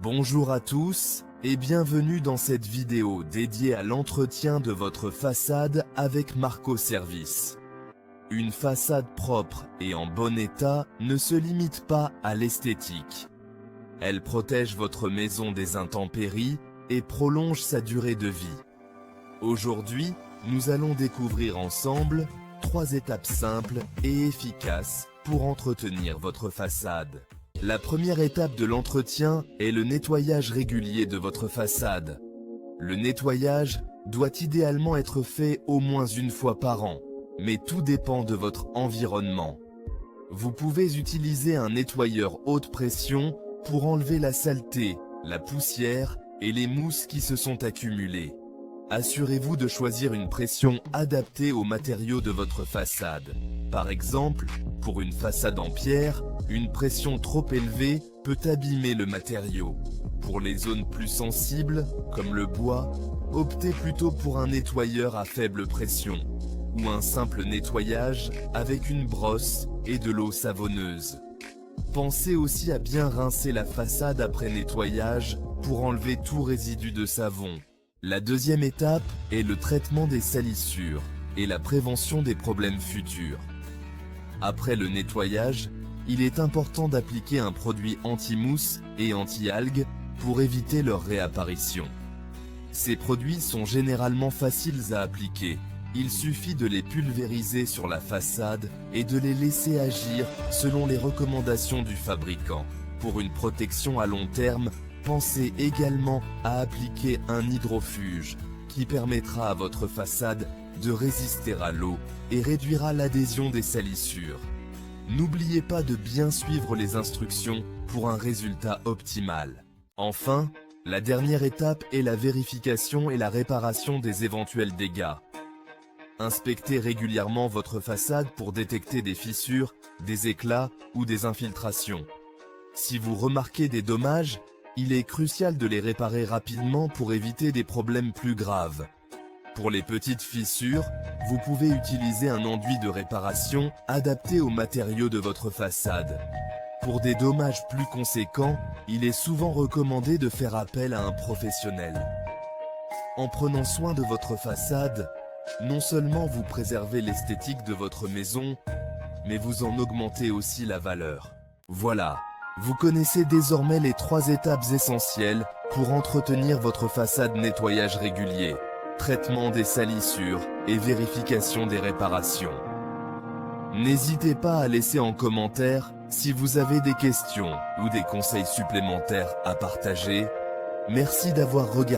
Bonjour à tous et bienvenue dans cette vidéo dédiée à l'entretien de votre façade avec Marco Service. Une façade propre et en bon état ne se limite pas à l'esthétique. Elle protège votre maison des intempéries et prolonge sa durée de vie. Aujourd'hui, nous allons découvrir ensemble 3 étapes simples et efficaces pour entretenir votre façade. La première étape de l'entretien est le nettoyage régulier de votre façade. Le nettoyage doit idéalement être fait au moins une fois par an, mais tout dépend de votre environnement. Vous pouvez utiliser un nettoyeur haute pression pour enlever la saleté, la poussière et les mousses qui se sont accumulées. Assurez-vous de choisir une pression adaptée aux matériaux de votre façade. Par exemple, pour une façade en pierre, une pression trop élevée peut abîmer le matériau. Pour les zones plus sensibles, comme le bois, optez plutôt pour un nettoyeur à faible pression ou un simple nettoyage avec une brosse et de l'eau savonneuse. Pensez aussi à bien rincer la façade après nettoyage pour enlever tout résidu de savon. La deuxième étape est le traitement des salissures et la prévention des problèmes futurs. Après le nettoyage, il est important d'appliquer un produit anti-mousse et anti-algues pour éviter leur réapparition. Ces produits sont généralement faciles à appliquer. Il suffit de les pulvériser sur la façade et de les laisser agir selon les recommandations du fabricant. Pour une protection à long terme, pensez également à appliquer un hydrofuge qui permettra à votre façade de résister à l'eau et réduira l'adhésion des salissures. N'oubliez pas de bien suivre les instructions pour un résultat optimal. Enfin, la dernière étape est la vérification et la réparation des éventuels dégâts. Inspectez régulièrement votre façade pour détecter des fissures, des éclats ou des infiltrations. Si vous remarquez des dommages, il est crucial de les réparer rapidement pour éviter des problèmes plus graves. Pour les petites fissures, vous pouvez utiliser un enduit de réparation adapté aux matériaux de votre façade. Pour des dommages plus conséquents, il est souvent recommandé de faire appel à un professionnel. En prenant soin de votre façade, non seulement vous préservez l'esthétique de votre maison, mais vous en augmentez aussi la valeur. Voilà, vous connaissez désormais les 3 étapes essentielles pour entretenir votre façade: nettoyage régulier, traitement des salissures et vérification des réparations. N'hésitez pas à laisser en commentaire si vous avez des questions ou des conseils supplémentaires à partager. Merci d'avoir regardé.